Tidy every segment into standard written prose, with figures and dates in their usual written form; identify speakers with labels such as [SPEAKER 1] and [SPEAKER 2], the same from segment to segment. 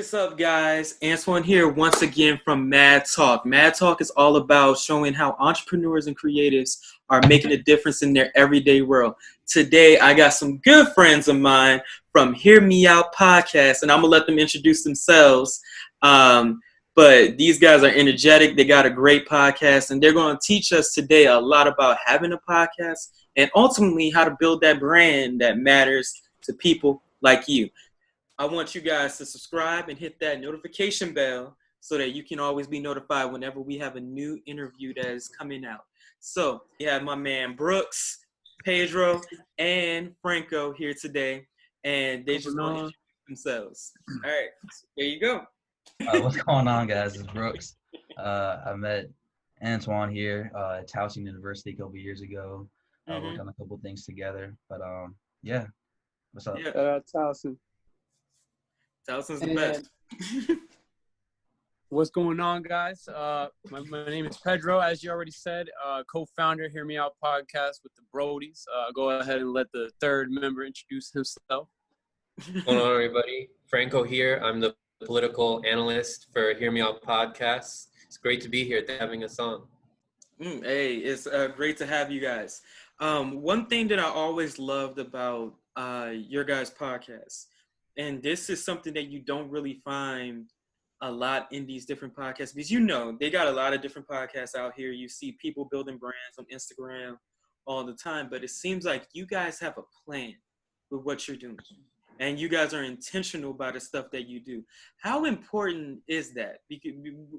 [SPEAKER 1] is up, guys? Antoine here once again from M.A.D Talk. M.A.D Talk is all about showing how entrepreneurs and creatives are making a difference in their everyday world. Today, I got some good friends of mine from hmo.podcast, and I'm going to let them introduce themselves. But these guys are energetic. They got a great podcast, and they're going to teach us today a lot about having a podcast and ultimately how to build that brand that matters to people like you. I want you guys to subscribe and hit that notification bell so that you can always be notified whenever we have a new interview that is coming out. So we have my man Brooks, Pedro, and Franco here today, and they just want to introduce themselves. All right, so there you go.
[SPEAKER 2] What's going on, guys? It's Brooks. I met Antoine here at Towson University a couple years ago. Worked on a couple things together, but yeah. What's up?
[SPEAKER 1] Yeah.
[SPEAKER 3] Towson.
[SPEAKER 1] Towson's the best.
[SPEAKER 3] What's going on, guys? My name is Pedro, as you already said, co-founder Hear Me Out podcast with the Brodies. Go ahead and let the third member introduce himself.
[SPEAKER 4] What's going on, everybody? Franco here. I'm the political analyst for Hear Me Out podcast. It's great to be here, having us on.
[SPEAKER 1] Hey, it's great to have you guys. One thing that I always loved about your guys' podcast, and this is something that you don't really find a lot in these different podcasts, because they got a lot of different podcasts out here. You see people building brands on Instagram all the time, but it seems like you guys have a plan with what you're doing, and you guys are intentional about the stuff that you do. How important is that? Because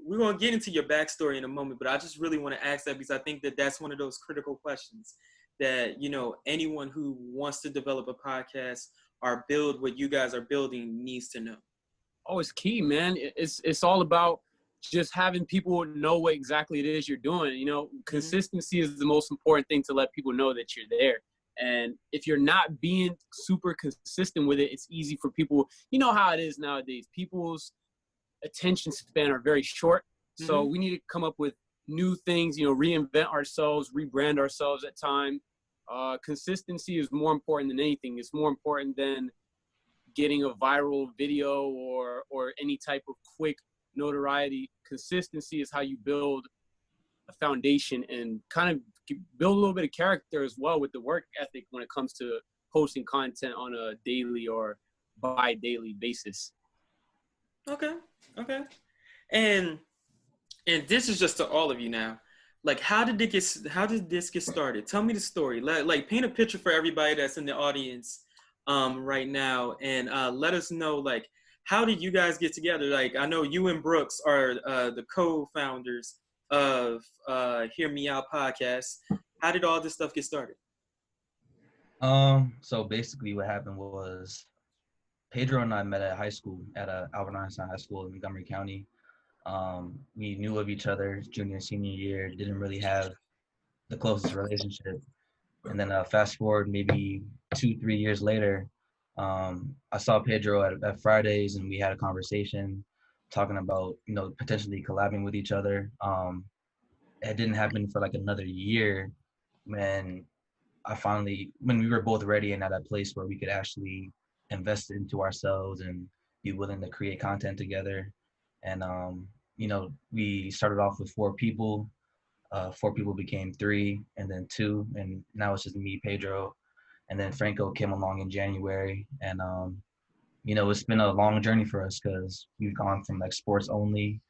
[SPEAKER 1] we're going to get into your backstory in a moment, but I just really want to ask that because I think that that's one of those critical questions that, anyone who wants to develop a podcast or build what you guys are building needs to know.
[SPEAKER 3] Oh, it's key, man. It's all about just having people know what exactly it is you're doing. Consistency is the most important thing to let people know that you're there. And if you're not being super consistent with it, it's easy for people. You know how it is nowadays. People's attention span are very short. So we need to come up with new things, reinvent ourselves, rebrand ourselves at time. Consistency is more important than anything. It's more important than getting a viral video or any type of quick notoriety. Consistency is how you build a foundation and kind of build a little bit of character as well with the work ethic when it comes to posting content on a daily or bi-daily basis.
[SPEAKER 1] Okay. And this is just to all of you now. Like, how did this get started? Tell me the story. Like paint a picture for everybody that's in the audience right now, and let us know, like, how did you guys get together? Like, I know you and Brooks are the co-founders of Hear Me Out podcast. How did all this stuff get started?
[SPEAKER 2] So basically what happened was Pedro and I met at high school at Albert Einstein High School in Montgomery County. We knew of each other junior and senior year, didn't really have the closest relationship. And then fast forward maybe 2-3 years later, I saw Pedro at Fridays, and we had a conversation talking about, potentially collabing with each other. It didn't happen for like another year when we were both ready and at a place where we could actually invest into ourselves and be willing to create content together. And, we started off with 4 people. 4 people became 3, and then 2, and now it's just me, Pedro, and then Franco came along in January. And it's been a long journey for us because we've gone from like sports only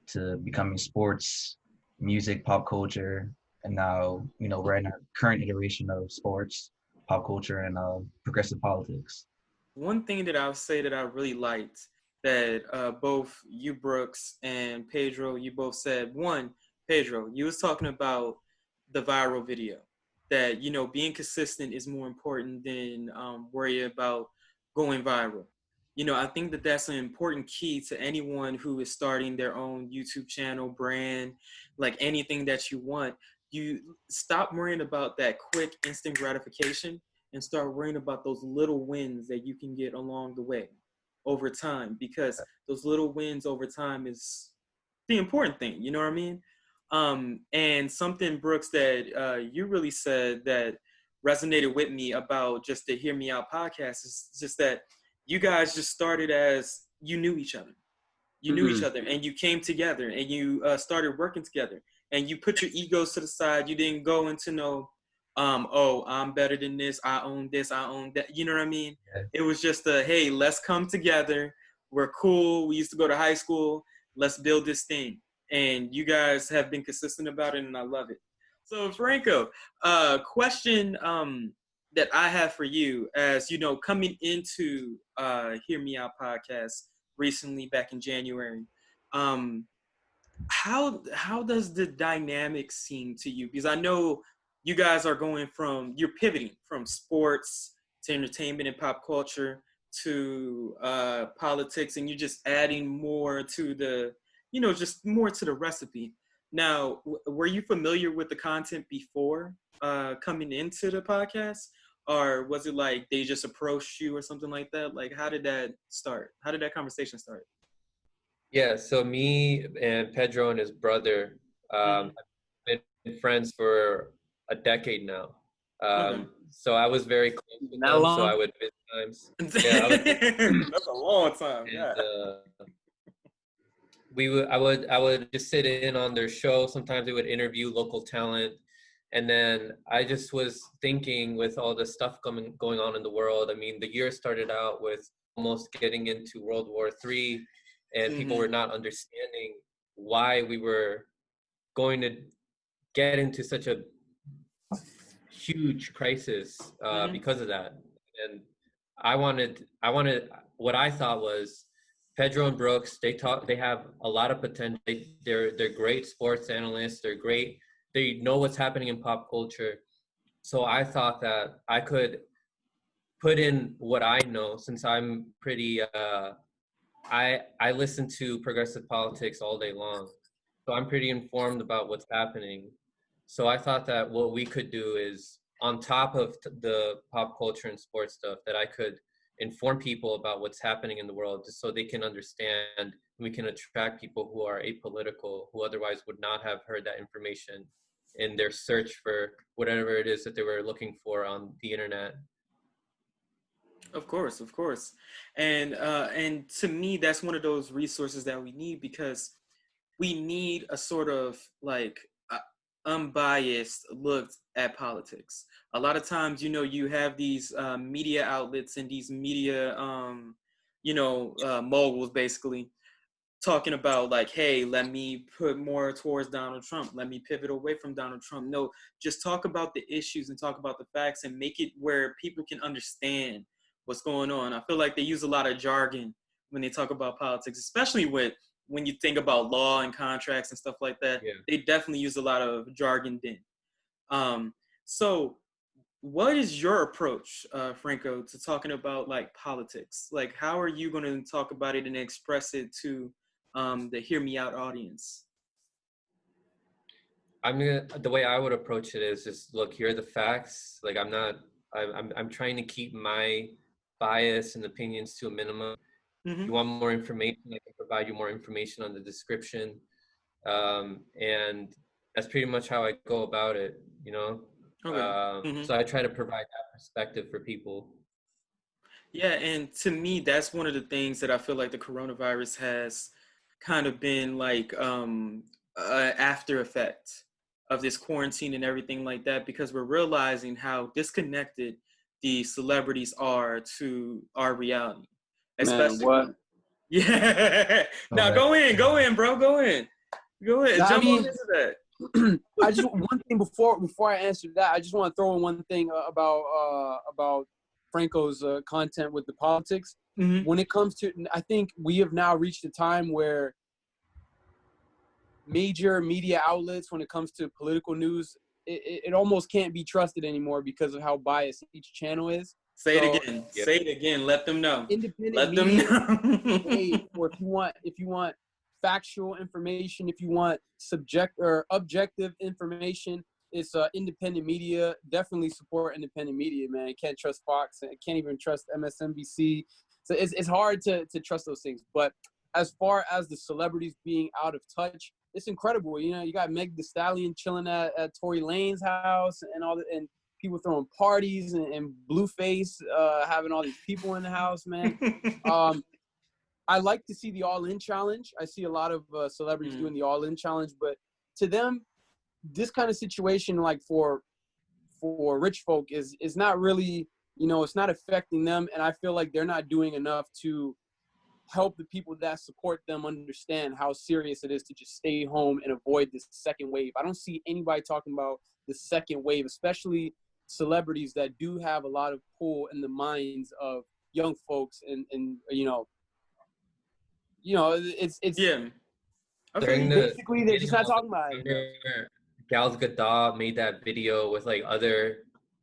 [SPEAKER 2] to becoming sports, music, pop culture, and now we're in our current iteration of sports, pop culture, and progressive politics.
[SPEAKER 1] One thing that I would say that I really liked that both you, Brooks, and Pedro, you both said. One, Pedro, you was talking about the viral video, that, being consistent is more important than worry about going viral. I think that that's an important key to anyone who is starting their own YouTube channel, brand, like anything that you want. You stop worrying about that quick instant gratification and start worrying about those little wins that you can get along the way over time, because those little wins over time is the important thing. You know what I mean? And something, Brooks, that you really said that resonated with me about just the Hear Me Out podcast is just that you guys just started as you knew each other. You knew each other, and you came together, and you started working together, and you put your egos to the side. You didn't go into no, oh, I'm better than this. I own this. I own that. You know what I mean?
[SPEAKER 2] Yeah.
[SPEAKER 1] It was just a, hey, let's come together. We're cool. We used to go to high school. Let's build this thing. And you guys have been consistent about it, and I love it. So, Franco, question that I have for you, as you know, coming into Hear Me Out podcast recently back in January, how does the dynamic seem to you? Because I know you guys are you're pivoting from sports to entertainment and pop culture to politics, and you're just adding more to the, just more to the recipe. Now, were you familiar with the content before coming into the podcast? Or was it like they just approached you or something like that? Like, how did that start? How did that conversation start?
[SPEAKER 4] Yeah, so me and Pedro and his brother have been friends for a decade now. So I was very close with them, so I would visit times. Yeah,
[SPEAKER 1] That's a long time.
[SPEAKER 4] And, I would just sit in on their show. Sometimes they would interview local talent. And then I just was thinking, with all the stuff going on in the world, I mean, the year started out with almost getting into World War III, and people were not understanding why we were going to get into such a huge crisis because of that. And I wanted what I thought was, Pedro and Brooks, they have a lot of potential. They're great sports analysts. They're great. They know what's happening in pop culture. So I thought that I could put in what I know, since I'm pretty, I listen to progressive politics all day long. So I'm pretty informed about what's happening. So I thought that what we could do is, on top of the pop culture and sports stuff, that I could inform people about what's happening in the world, just so they can understand. We can attract people who are apolitical, who otherwise would not have heard that information in their search for whatever it is that they were looking for on the internet.
[SPEAKER 1] Of course. And to me, that's one of those resources that we need, because we need a sort of like unbiased look at politics. A lot of times, you have these media outlets and these media, moguls basically talking about like, hey, let me put more towards Donald Trump. Let me pivot away from Donald Trump. No, just talk about the issues and talk about the facts and make it where people can understand what's going on. I feel like they use a lot of jargon when they talk about politics, especially when you think about law and contracts and stuff like that.
[SPEAKER 4] Yeah.
[SPEAKER 1] They definitely use a lot of jargon then. So what is your approach, Franco, to talking about like politics? Like, how are you going to talk about it and express it to the Hear Me Out audience?
[SPEAKER 4] The way I would approach it is just, look, here are the facts. Like, I'm trying to keep my bias and opinions to a minimum. You want more information, I can provide you more information on the description. And that's pretty much how I go about it, Okay. So I try to provide that perspective for people.
[SPEAKER 1] Yeah, and to me, that's one of the things that I feel like the coronavirus has kind of been like after effect of this quarantine and everything like that, because we're realizing how disconnected the celebrities are to our reality. Especially,
[SPEAKER 3] man, what?
[SPEAKER 1] Yeah. Now go in, bro. Go in. Jump on into that.
[SPEAKER 3] I just one thing before I answer that, I just want to throw in one thing about Franco's content with the politics. When it comes to, I think we have now reached a time where major media outlets, when it comes to political news, it almost can't be trusted anymore because of how biased each channel is.
[SPEAKER 1] Say it again. Yep. Say it again. Let them know.
[SPEAKER 3] Independent media. Or if you want factual information, if you want objective information, it's independent media. Definitely support independent media, man. You can't trust Fox. I can't even trust MSNBC. So it's hard to trust those things. But as far as the celebrities being out of touch, it's incredible. You got Meg Thee Stallion chilling at Tory Lane's house and all that, and people throwing parties and Blueface having all these people in the house, man. I like to see the all-in challenge. I see a lot of celebrities doing the all-in challenge, but to them, this kind of situation, like for rich folk, is not really, you know, it's not affecting them, and I feel like they're not doing enough to help the people that support them understand how serious it is to just stay home and avoid this second wave. I don't see anybody talking about the second wave, especially celebrities that do have a lot of pull in the minds of young folks, and you know, it's
[SPEAKER 1] Yeah. Okay.
[SPEAKER 4] During the
[SPEAKER 3] basically they're just not talking about it.
[SPEAKER 4] remember Gal Gadot made that video with like other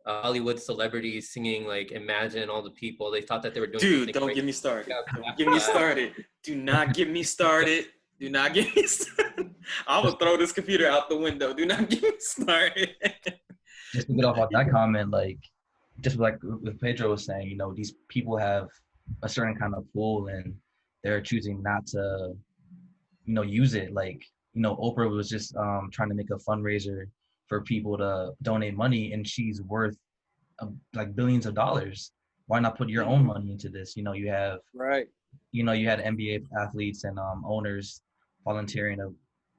[SPEAKER 4] Hollywood celebrities singing like "Imagine" all the people. They thought that they were doing.
[SPEAKER 1] Dude,
[SPEAKER 4] something
[SPEAKER 1] don't
[SPEAKER 4] great.
[SPEAKER 1] get me started. Don't get me started. Do not get me started. Do not get me started. I will throw this computer out the window. Do not get me started.
[SPEAKER 2] Just to get off that comment, like, just like with Pedro was saying, you know, these people have a certain kind of pull and they're choosing not to, you know, use it. Like, you know, Oprah was just trying to make a fundraiser for people to donate money, and she's worth like billions of dollars. Why not put your own money into this? You know, you have,
[SPEAKER 3] Right.
[SPEAKER 2] you know, you had NBA athletes and owners volunteering to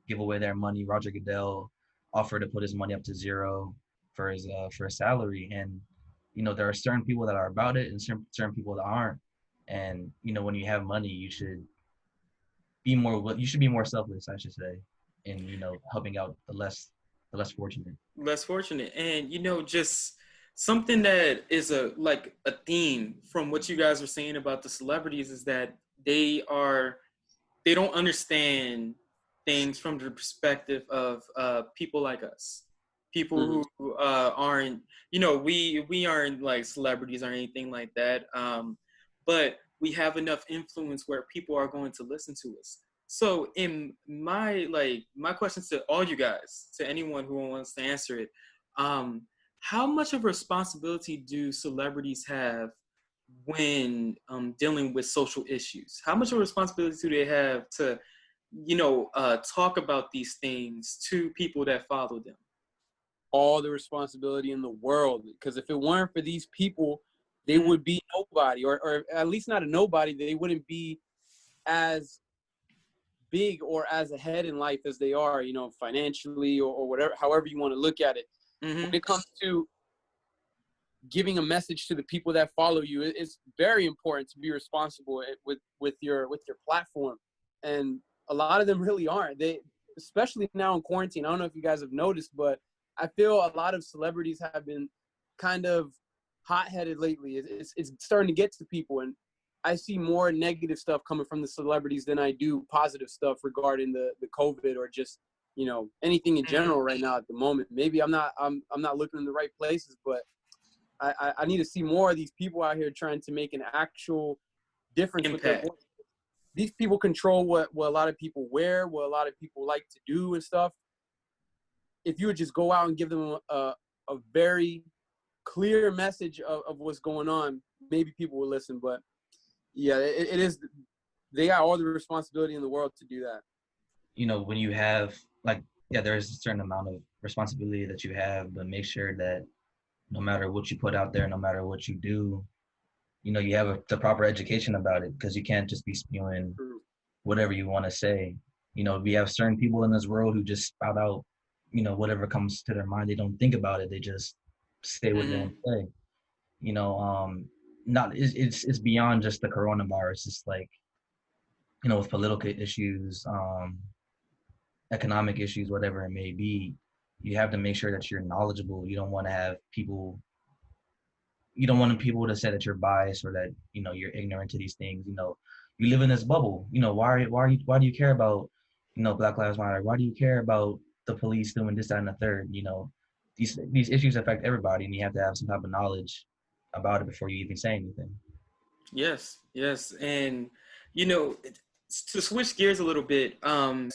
[SPEAKER 2] give away their money. Roger Goodell offered to put his money up to zero for his salary, and you know, there are certain people that are about it and certain people that aren't. And you know, when you have money, you should be more selfless, I should say, in, you know, helping out the less fortunate.
[SPEAKER 1] Less fortunate. And, you know, just something that is a theme from what you guys were saying about the celebrities is that they don't understand things from the perspective of people like us. People who aren't, you know, we aren't like celebrities or anything like that. But we have enough influence where people are going to listen to us. So in my questions to all you guys, to anyone who wants to answer it, how much of a responsibility do celebrities have when dealing with social issues? How much of a responsibility do they have to, you know, talk about these things to people that follow them?
[SPEAKER 3] All the responsibility in the world, because if it weren't for these people, they would be nobody, or at least not a nobody. They wouldn't be as big or as ahead in life as they are, you know, financially or whatever, however you want to look at it. When it comes to giving a message to the people that follow you, it's very important to be responsible with your platform. And a lot of them really aren't. They, especially now in quarantine, I don't know if you guys have noticed, but I feel a lot of celebrities have been kind of hot-headed lately. It's starting to get to people, and I see more negative stuff coming from the celebrities than I do positive stuff regarding the COVID or just, you know, anything in general right now at the moment. Maybe I'm not looking in the right places, but I need to see more of these people out here trying to make an actual difference with their voice. These people control what a lot of people wear, what a lot of people like to do and stuff. If you would just go out and give them a very clear message of what's going on, maybe people will listen. But yeah, it is. They got all the responsibility in the world to do that.
[SPEAKER 2] You know, when you have, like, yeah, there's a certain amount of responsibility that you have, but make sure that no matter what you put out there, no matter what you do, you know, you have the proper education about it, because you can't just be spewing whatever you want to say. You know, we have certain people in this world who just spout out, you know, whatever comes to their mind. They don't think about it. They just say what they want to say. You know, it's beyond just the coronavirus. It's like, you know, with political issues, economic issues, whatever it may be, you have to make sure that you're knowledgeable. You don't want to have people, you don't want people to say that you're biased or that, you know, you're ignorant to these things. You know, you live in this bubble. You know, why do you care about, you know, Black Lives Matter? Why do you care about the police doing this, that, and the third? You know, these issues affect everybody, and you have to have some type of knowledge about it before you even say anything.
[SPEAKER 1] Yes. And, you know, to switch gears a little bit,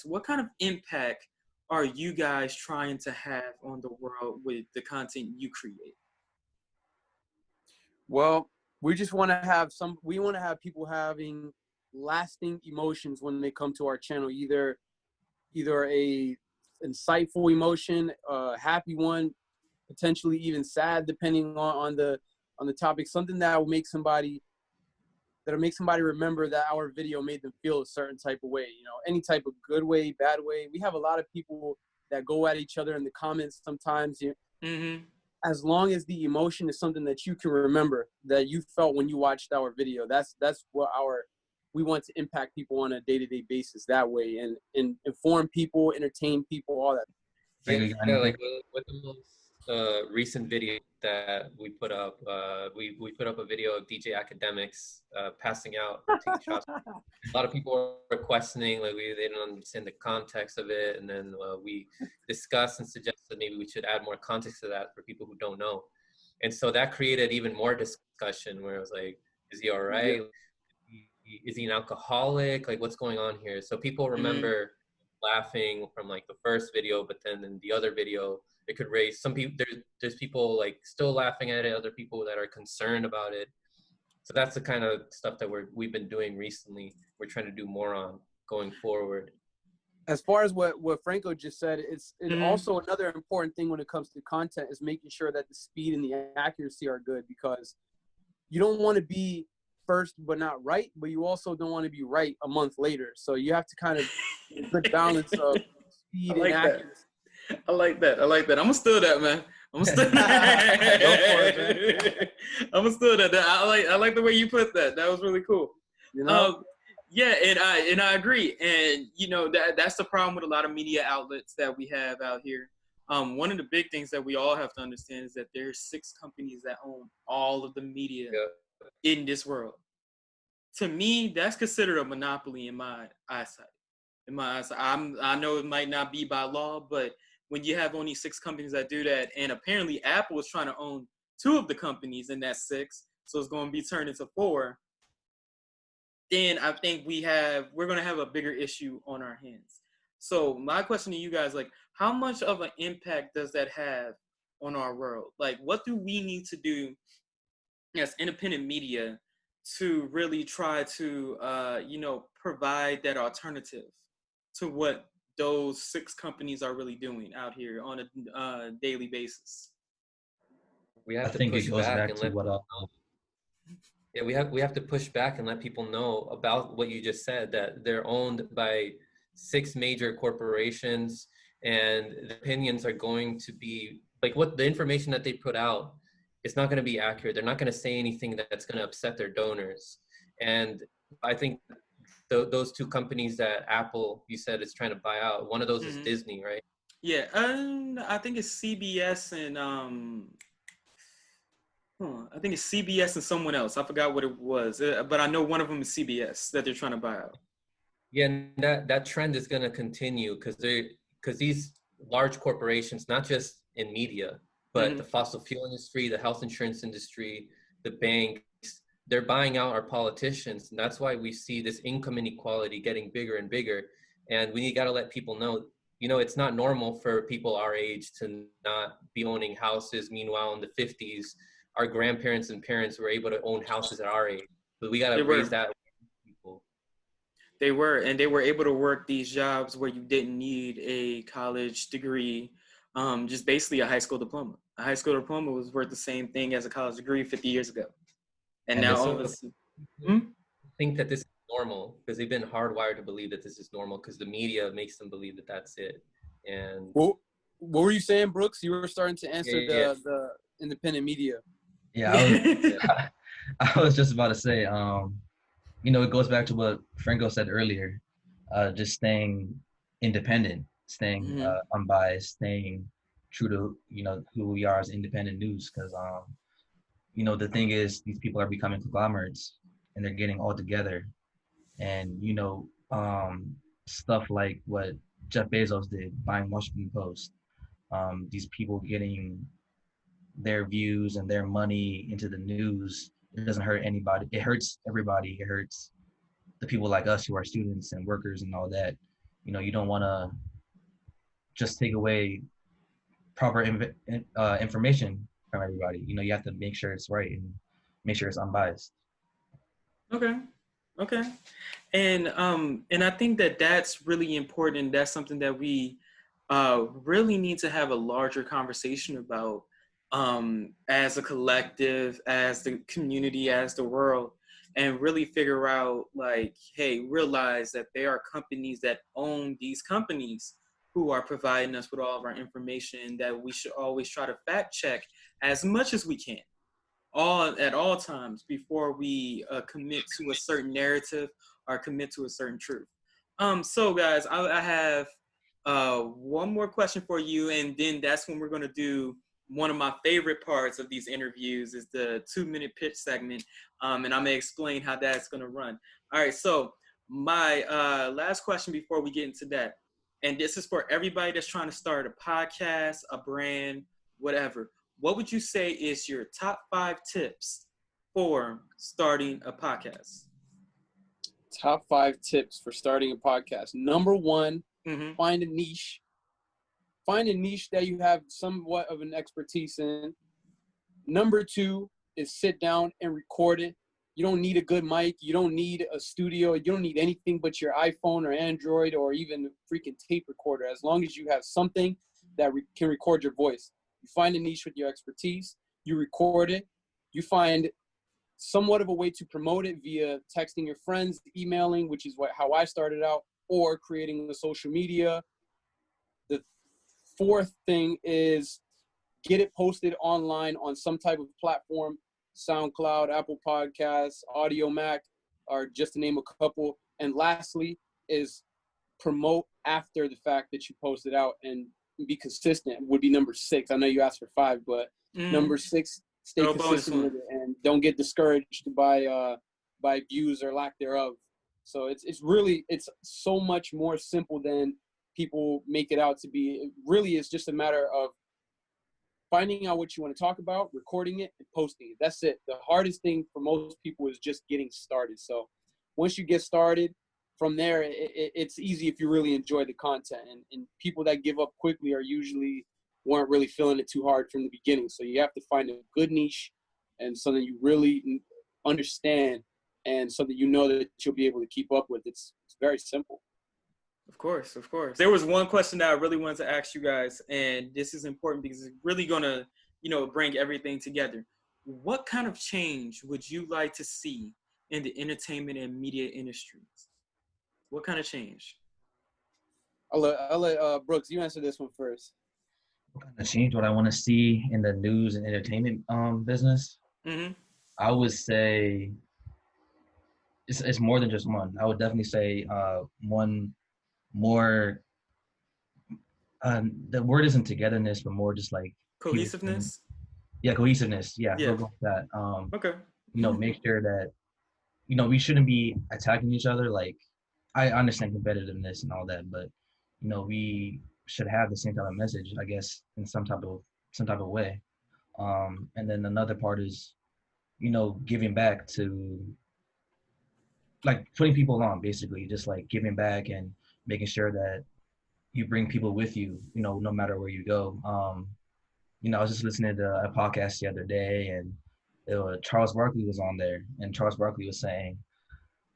[SPEAKER 1] what kind of impact are you guys trying to have on the world with the content you create?
[SPEAKER 3] Well, we just want to have people having lasting emotions when they come to our channel, either a insightful emotion, a happy one, potentially even sad, depending on the topic, something that will make somebody that'll make somebody remember that our video made them feel a certain type of way, you know, any type of good way, bad way. We have a lot of people that go at each other in the comments sometimes. As long as the emotion is something that you can remember, that you felt when you watched our video, that's what we want to impact people on a day-to-day basis that way, and inform people, entertain people, all that.
[SPEAKER 4] Yeah, like with the most recent video that we put up, we put up a video of DJ Academics passing out, taking shots. A lot of people were questioning, like they didn't understand the context of it, and then we discussed and suggested maybe we should add more context to that for people who don't know. And so that created even more discussion where it was like, is he all right? Is he an alcoholic? Like, what's going on here? So people remember laughing from like the first video, but then in the other video, it could raise some people. There's people like still laughing at it, other people that are concerned about it. So that's the kind of stuff that we've been doing recently. We're trying to do more on going forward.
[SPEAKER 3] As far as what Franco just said, it's also another important thing when it comes to content is making sure that the speed and the accuracy are good, because you don't want to be first but not right, but you also don't want to be right a month later. So you have to kind of good balance of speed and accuracy.
[SPEAKER 1] I like that. I'm gonna steal that, man. I'm gonna steal that.
[SPEAKER 3] Go for it, man.
[SPEAKER 1] I'm gonna steal that. I like the way you put that. That was really cool.
[SPEAKER 3] You know?
[SPEAKER 1] Yeah, and I agree. And you know that's the problem with a lot of media outlets that we have out here. One of the big things that we all have to understand is that there's 6 companies that own all of the media in this world. To me, that's considered a monopoly in my eyesight. I know it might not be by law, but when you have only 6 companies that do that, and apparently Apple is trying to own 2 of the companies in that 6, so it's going to be turned into 4, then I think we're going to have a bigger issue on our hands. So my question to you guys, like, how much of an impact does that have on our world? Like, what do we need to do as independent media to really try to, provide that alternative to what those 6 companies are really doing out here on a daily basis?
[SPEAKER 4] We have
[SPEAKER 2] I
[SPEAKER 4] to
[SPEAKER 2] think
[SPEAKER 4] push
[SPEAKER 2] it goes
[SPEAKER 4] back
[SPEAKER 2] back
[SPEAKER 4] and
[SPEAKER 2] to
[SPEAKER 4] let
[SPEAKER 2] what
[SPEAKER 4] people know. Yeah, we have to push back and let people know about what you just said, that they're owned by 6 major corporations, and the opinions are going to be like what the information that they put out is not going to be accurate. They're not going to say anything that's going to upset their donors. And I think those 2 companies that Apple, you said, is trying to buy out, one of those is Disney, right?
[SPEAKER 1] Yeah, I think it's CBS and I think it's CBS and someone else. I forgot what it was, but I know one of them is CBS that they're trying to buy out.
[SPEAKER 4] Yeah, and that trend is going to continue because these large corporations, not just in media, but the fossil fuel industry, the health insurance industry, the banks, they're buying out our politicians. And that's why we see this income inequality getting bigger and bigger. And we got to let people know, it's not normal for people our age to not be owning houses. Meanwhile, in the 50s, our grandparents and parents were able to own houses at our age. But we got to raise that.
[SPEAKER 1] They were, and they were able to work these jobs where you didn't need a college degree, just basically a high school diploma. A high school diploma was worth the same thing as a college degree 50 years ago. And now all of a sudden,
[SPEAKER 4] I think that this is normal because they've been hardwired to believe that this is normal because the media makes them believe that that's it. And
[SPEAKER 3] what were you saying, Brooks? You were starting to answer the independent media.
[SPEAKER 2] Yeah, I was just about to say, it goes back to what Franco said earlier, just staying independent, staying unbiased, staying true to, who we are as independent news. Because, the thing is, these people are becoming conglomerates and they're getting all together. And, stuff like what Jeff Bezos did, buying Washington Post, these people getting their views and their money into the news, it doesn't hurt anybody. It hurts everybody. It hurts the people like us who are students and workers and all that. You don't want to just take away proper information from everybody. You have to make sure it's right and make sure it's unbiased.
[SPEAKER 1] Okay. And I think that's really important. That's something that we really need to have a larger conversation about as a collective, as the community, as the world. and really figure out, like, hey, realize that there are companies that own these companies who are providing us with all of our information, that we should always try to fact check as much as we can at all times before we commit to a certain narrative or commit to a certain truth. So guys, I have one more question for you, and then that's when we're going to do one of my favorite parts of these interviews is the 2-minute pitch segment, and I'm going to explain how that's going to run. All right, so my last question before we get into that, and this is for everybody that's trying to start a podcast, a brand, whatever. What would you say is your top 5 tips for starting a podcast?
[SPEAKER 3] Top 5 tips for starting a podcast. Number 1, find a niche. Find a niche that you have somewhat of an expertise in. Number 2 is sit down and record it. You don't need a good mic. You don't need a studio. You don't need anything but your iPhone or Android or even a freaking tape recorder. As long as you have something that can record your voice. You find a niche with your expertise. You record it. You find somewhat of a way to promote it via texting your friends, emailing, which is how I started out, or creating the social media. The 4th thing is get it posted online on some type of platform, SoundCloud, Apple Podcasts, Audio Mac, or just to name a couple. And lastly is promote after the fact that you post it out and be consistent would be number 6. I know you asked for 5, but number 6, stay consistent with it and don't get discouraged by views or lack thereof. So it's really so much more simple than people make it out to be. It really is just a matter of finding out what you want to talk about, recording it, and posting it. That's it. The hardest thing for most people is just getting started. So once you get started, from there, it's easy if you really enjoy the content. And people that give up quickly weren't really feeling it too hard from the beginning. So you have to find a good niche and something you really understand and something you know that you'll be able to keep up with. It's very simple.
[SPEAKER 1] Of course. There was one question that I really wanted to ask you guys, and this is important because it's really going to, bring everything together. What kind of change would you like to see in the entertainment and media industries? What kind of change?
[SPEAKER 3] I'll let Brooks, you answer this one first.
[SPEAKER 2] What kind of change would I want to see in the news and entertainment business? I would say it's more than just one. I would definitely say one more. The word isn't togetherness, but more just like
[SPEAKER 1] cohesiveness.
[SPEAKER 2] Cohesiveness. Yeah. Go with that.
[SPEAKER 1] Okay.
[SPEAKER 2] Make sure that we shouldn't be attacking each other. Like, I understand competitiveness and all that, but we should have the same type of message, I guess, in some type of way. And then another part is, giving back to, like, putting people on, basically, just like giving back and making sure that you bring people with you, no matter where you go. I was just listening to a podcast the other day, and Charles Barkley was on there, and Charles Barkley was saying,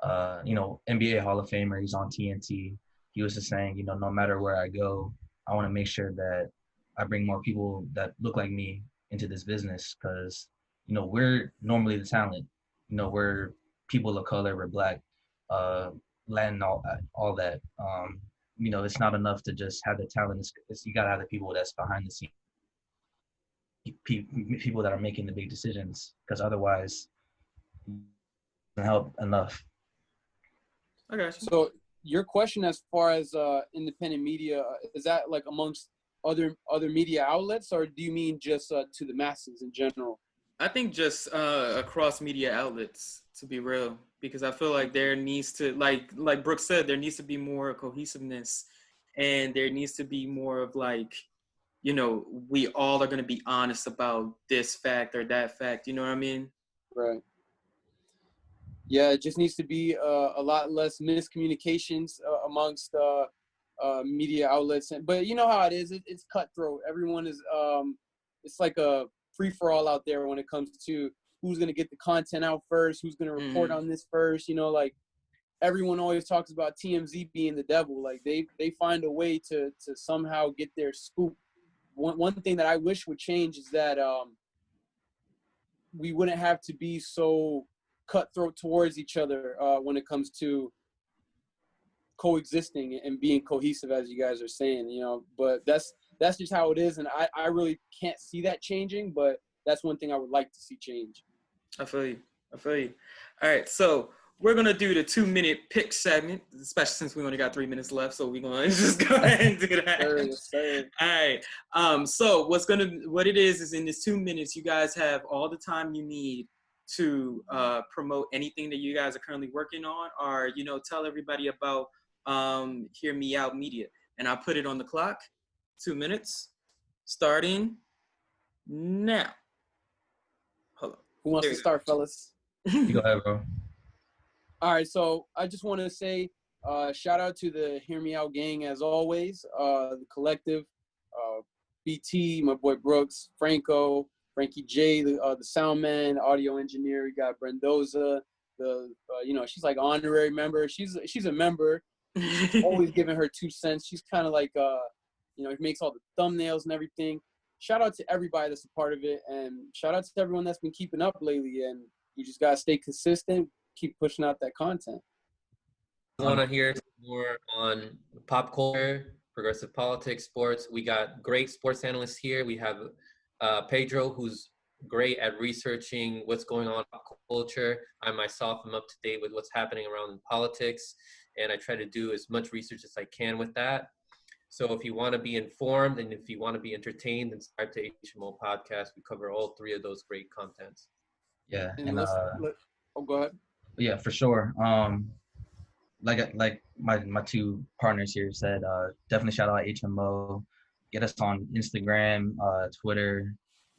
[SPEAKER 2] NBA Hall of Famer, he's on TNT. He was just saying, no matter where I go, I want to make sure that I bring more people that look like me into this business because, we're normally the talent. We're people of color, we're Black, Latin, all that. It's not enough to just have the talent. You got to have the people that's behind the scenes, people that are making the big decisions, because otherwise it doesn't help enough.
[SPEAKER 1] Okay.
[SPEAKER 3] So your question as far as independent media, is that like amongst other media outlets, or do you mean just to the masses in general?
[SPEAKER 1] I think just across media outlets, to be real, because I feel like there needs to, like Brooks said, there needs to be more cohesiveness, and there needs to be more of like, we all are going to be honest about this fact or that fact. You know what I mean?
[SPEAKER 3] Right. Yeah, it just needs to be a lot less miscommunications amongst media outlets. But you know how it is. It's cutthroat. Everyone is it's like a free-for-all out there when it comes to who's going to get the content out first, who's going to report on this first. Like everyone always talks about TMZ being the devil. Like they find a way to somehow get their scoop. One thing that I wish would change is that we wouldn't have to be so cutthroat towards each other when it comes to coexisting and being cohesive, as you guys are saying, you know. But that's just how it is, and I really can't see that changing, but that's one thing I would like to see change.
[SPEAKER 1] I feel you. All right, so we're gonna do the 2-minute pick segment, especially since we only got 3 minutes left, so we're gonna just go ahead and do that.
[SPEAKER 3] Sir.
[SPEAKER 1] All right. So what it is in this 2 minutes, you guys have all the time you need to promote anything that you guys are currently working on, or tell everybody about Hear Me Out Media. And I'll put it on the clock. 2 minutes, starting now. Hold on.
[SPEAKER 3] Who wants to start, fellas?
[SPEAKER 2] You go ahead, bro.
[SPEAKER 3] All right, so I just want to say shout out to the Hear Me Out gang, as always, the collective, BT, my boy Brooks, Frankie J, the sound man, audio engineer. We got Brendoza, she's like honorary member. She's a member. Always giving her 2 cents. She's kind of like makes all the thumbnails and everything. Shout out to everybody that's a part of it, and shout out to everyone that's been keeping up lately. And you just gotta stay consistent, keep pushing out that content.
[SPEAKER 4] I want to hear more on pop culture, progressive politics, sports. We got great sports analysts here. We have Pedro, who's great at researching what's going on in pop culture. I myself am up to date with what's happening around politics, and I try to do as much research as I can with that. So if you want to be informed and if you want to be entertained, then subscribe to HMO Podcast. We cover all 3 of those great contents.
[SPEAKER 2] Yeah,
[SPEAKER 3] and go ahead.
[SPEAKER 2] Yeah, for sure. Like my 2 partners here said, definitely shout out HMO. Get us on Instagram, Twitter,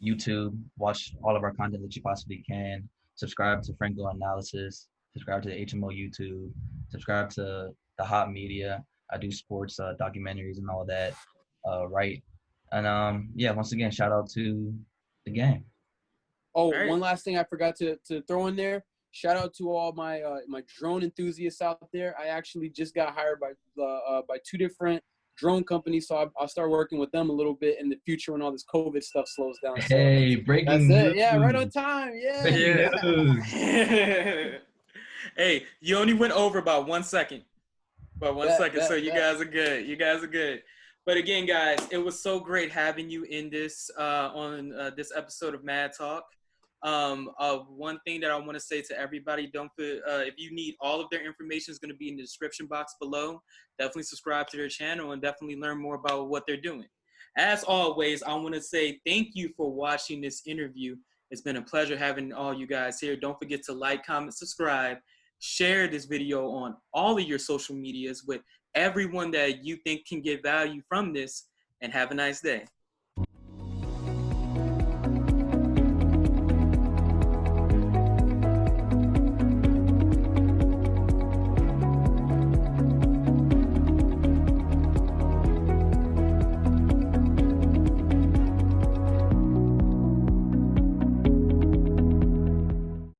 [SPEAKER 2] YouTube. Watch all of our content that you possibly can. Subscribe to Franco Analysis. Subscribe to the HMO YouTube. Subscribe to the Hot Media. I do sports documentaries and all that, right? And once again, shout out to the gang.
[SPEAKER 3] Oh,
[SPEAKER 1] right.
[SPEAKER 3] One last thing I forgot to throw in there. Shout out to all my my drone enthusiasts out there. I actually just got hired by 2 different drone companies, so I'll start working with them a little bit in the future when all this COVID stuff slows down. So
[SPEAKER 2] Hey, breaking
[SPEAKER 3] that's it.
[SPEAKER 2] news.
[SPEAKER 3] Yeah, right on time. Yeah.
[SPEAKER 1] Hey, you only went over about 1 second. So you guys are good. But again, guys, it was so great having you in this on this episode of Mad Talk. One thing that I want to say to everybody, if you need all of their information, is going to be in the description box below. Definitely subscribe to their channel and definitely learn more about what they're doing. As always, I want to say thank you for watching this interview. It's been a pleasure having all you guys here. Don't forget to like, comment, subscribe, share this video on all of your social medias with everyone that you think can get value from this, and have a nice day.